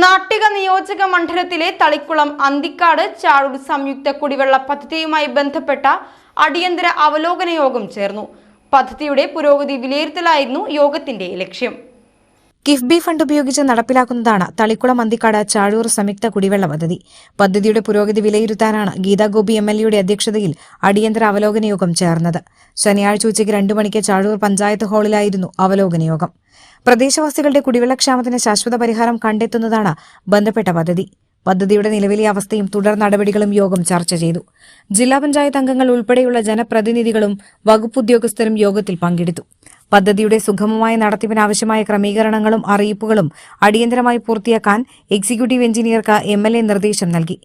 നാട്ടിക നിയോജക മണ്ഡലത്തിലെ തളിക്കുളം അന്തിക്കാട് ചാഴൂർ സംയുക്ത കുടിവെള്ള പദ്ധതിയുമായി ബന്ധപ്പെട്ട അടിയന്തര അവലോകന യോഗം ചേർന്നു. പദ്ധതിയുടെ പുരോഗതി വിലയിരുത്തലായിരുന്നു യോഗത്തിന്റെ ലക്ഷ്യം. കിഫ്ബി ഫണ്ട് ഉപയോഗിച്ച് നടപ്പിലാക്കുന്നതാണ് തളിക്കുളം അന്തിക്കാട് ചാഴൂർ സംയുക്ത കുടിവെള്ള പദ്ധതി. പദ്ധതിയുടെ പുരോഗതി വിലയിരുത്താനാണ് ഗീതാ ഗോപി MLAയുടെ അധ്യക്ഷതയിൽ അടിയന്തര അവലോകന യോഗം ചേർന്നത്. ശനിയാഴ്ച ഉച്ചയ്ക്ക് 2 മണിക്ക് ചാഴൂർ പഞ്ചായത്ത് ഹാളിലായിരുന്നു അവലോകന യോഗം. പ്രദേശവാസികളുടെ കുടിവെള്ളക്ഷാമത്തിന് ശാശ്വത പരിഹാരം കണ്ടെത്തുന്നതാണ് ബന്ധപ്പെട്ട പദ്ധതി. പദ്ധതിയുടെ നിലവിലെ അവസ്ഥയും തുടർ നടപടികളും യോഗം ചർച്ച ചെയ്തു. ജില്ലാ പഞ്ചായത്ത് അംഗങ്ങൾ ഉൾപ്പെടെയുള്ള ജനപ്രതിനിധികളും വകുപ്പുദ്യോഗസ്ഥരും യോഗത്തിൽ പങ്കെടുത്തു. പദ്ധതിയുടെ സുഗമമായ നടത്തിപ്പിനാവശ്യമായ ക്രമീകരണങ്ങളും അറിയിപ്പുകളും അടിയന്തരമായി പൂർത്തിയാക്കാൻ എക്സിക്യൂട്ടീവ് എഞ്ചിനീയർക്ക് MLA നിർദ്ദേശം നൽകി.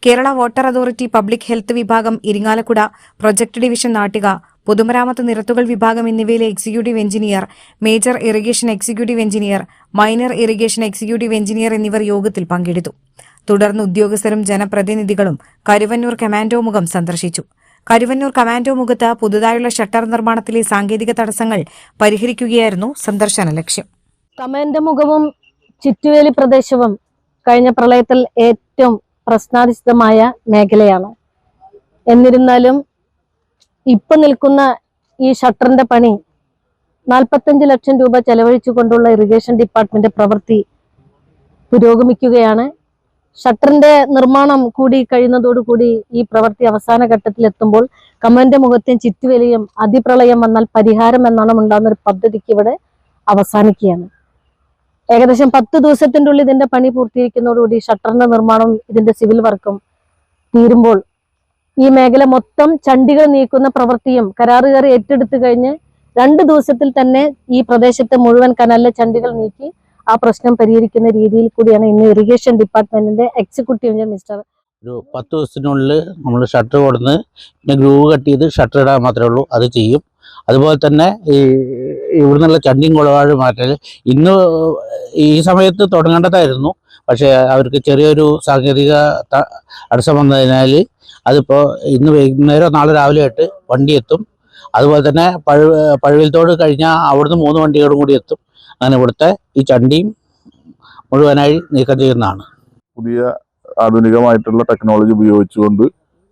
Kerala water authority public health വിഭാഗം ഇരിങ്ങാലക്കുട, പ്രൊജക്ട് ഡിവിഷൻ നാട്ടിക, പൊതുമരാമത്ത് നിരത്തുകൾ വിഭാഗം എന്നിവയിലെ executive engineer, major irrigation executive engineer, minor irrigation executive engineer എന്നിവർ യോഗത്തിൽ പങ്കെടുത്തു. തുടർന്ന് ഉദ്യോഗസ്ഥരും ജനപ്രതിനിധികളും കരുവന്നൂർ കമാൻഡോ മുഖം സന്ദർശിച്ചു. കരുവന്നൂർ കമാൻഡോ മുഖത്ത് പുതുതായുള്ള ഷട്ടർ നിർമ്മാണത്തിലെ സാങ്കേതിക തടസ്സങ്ങൾ പരിഹരിക്കുകയായിരുന്നു സന്ദർശന ലക്ഷ്യം. കമാൻഡോ മുഖവും ചുറ്റുവേലി പ്രദേശവും കഴിഞ്ഞ പ്രളയത്തിൽ ഏറ്റവും പ്രശ്നാധിഷ്ഠിതമായ മേഖലയാണ്. എന്നിരുന്നാലും ഇപ്പൊ നിൽക്കുന്ന ഈ ഷട്ടറിന്റെ പണി 45 ലക്ഷം രൂപ ചെലവഴിച്ചുകൊണ്ടുള്ള ഇറിഗേഷൻ ഡിപ്പാർട്ട്മെന്റ് പ്രവൃത്തി പുരോഗമിക്കുകയാണ്. ഷട്ടറിന്റെ നിർമ്മാണം കൂടി കഴിയുന്നതോടുകൂടി ഈ പ്രവൃത്തി അവസാന ഘട്ടത്തിൽ എത്തുമ്പോൾ കമാൻഡോ മുഖത്തെയും ചുറ്റുവേലിയും അതിപ്രളയം വന്നാൽ പരിഹാരം എന്നാണ് ഉണ്ടാകുന്ന ഒരു പദ്ധതിക്ക് ഇവിടെ അവസാനിക്കുകയാണ്. ഏകദേശം 10 ദിവസത്തിന്റെ ഉള്ളിൽ ഇതിന്റെ പണി പൂർത്തീകരിക്കുന്നതോടുകൂടി ഷട്ടറിന്റെ നിർമ്മാണം ഇതിന്റെ സിവിൽ വർക്കും തീരുമ്പോൾ ഈ മേഖല മൊത്തം ചണ്ടികൾ നീക്കുന്ന പ്രവൃത്തിയും കരാറുകാർ ഏറ്റെടുത്തു കഴിഞ്ഞ് 2 ദിവസത്തിൽ തന്നെ ഈ പ്രദേശത്തെ മുഴുവൻ കനാലിലെ ചണ്ടികൾ നീക്കി ആ പ്രശ്നം പരിഹരിക്കുന്ന രീതിയിൽ കൂടിയാണ് ഇന്ന് ഇറിഗേഷൻ ഡിപ്പാർട്ട്മെന്റിന്റെ എക്സിക്യൂട്ടീവ് എഞ്ചിനീയർ മിസ്റ്റർ ഒരു 10 ദിവസത്തിനുള്ളിൽ നമ്മൾ ഷട്ടർ കൊടുന്ന് പിന്നെ ഗ്രൂവ് കട്ട് ചെയ്ത് ഷട്ടർ ഇടാൻ മാത്രമേ ഉള്ളൂ, അത് ചെയ്യും. അതുപോലെ തന്നെ ഇവിടെ നിന്നുള്ള ചണ്ടിയും കുളവാഴ് മാറ്റൽ ഇന്ന് ഈ സമയത്ത് തുടങ്ങേണ്ടതായിരുന്നു. പക്ഷേ അവർക്ക് ചെറിയൊരു സാങ്കേതിക തടസ്സം വന്നതിനാൽ അതിപ്പോൾ ഇന്ന് വൈകുന്നേരം നാളെ രാവിലെ ആയിട്ട് വണ്ടി എത്തും. അതുപോലെ തന്നെ പഴുവിൽത്തോട് കഴിഞ്ഞാൽ അവിടുന്ന് 3 വണ്ടികളും കൂടി എത്തും. അങ്ങനെ ഇവിടുത്തെ ഈ ചണ്ടിയും മുഴുവനായി നീക്കം ചെയ്യുന്നതാണ്. പുതിയ ആധുനികമായിട്ടുള്ള ടെക്നോളജി ഉപയോഗിച്ചുകൊണ്ട്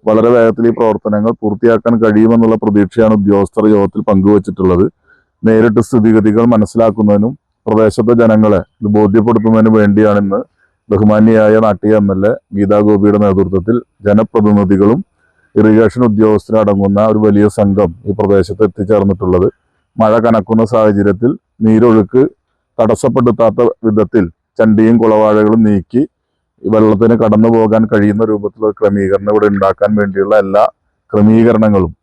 വളരെ വേഗത്തിൽ ഈ പ്രവർത്തനങ്ങൾ പൂർത്തിയാക്കാൻ കഴിയുമെന്നുള്ള പ്രതീക്ഷയാണ് ഉദ്യോഗസ്ഥർ യോഗത്തിൽ പങ്കുവച്ചിട്ടുള്ളത്. നേരിട്ട് സ്ഥിതിഗതികൾ മനസ്സിലാക്കുന്നതിനും പ്രദേശത്തെ ജനങ്ങളെ ഇത് ബോധ്യപ്പെടുത്തുന്നതിനും വേണ്ടിയാണ് ഇന്ന് ബഹുമാന്യയായ നാട്ടിക MLA ഗീതാ ഗോപിയുടെ നേതൃത്വത്തിൽ ജനപ്രതിനിധികളും ഇറിഗേഷൻ ഉദ്യോഗസ്ഥരും അടങ്ങുന്ന ഒരു വലിയ സംഘം ഈ പ്രദേശത്ത് എത്തിച്ചേർന്നിട്ടുള്ളത്. മഴ കനക്കുന്ന സാഹചര്യത്തിൽ നീരൊഴുക്ക് തടസ്സപ്പെടുത്താത്ത വിധത്തിൽ ചണ്ടിയും കുളവാഴകളും നീക്കി വെള്ളത്തിന് കടന്നു പോകാൻ കഴിയുന്ന രൂപത്തിലുള്ള ക്രമീകരണം ഇവിടെ ഉണ്ടാക്കാൻ വേണ്ടിയുള്ള എല്ലാ ക്രമീകരണങ്ങളും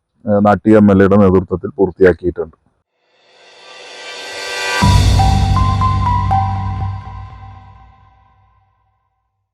നാട്ടിക MLAയുടെ നേതൃത്വത്തിൽ പൂർത്തിയാക്കിയിട്ടുണ്ട്.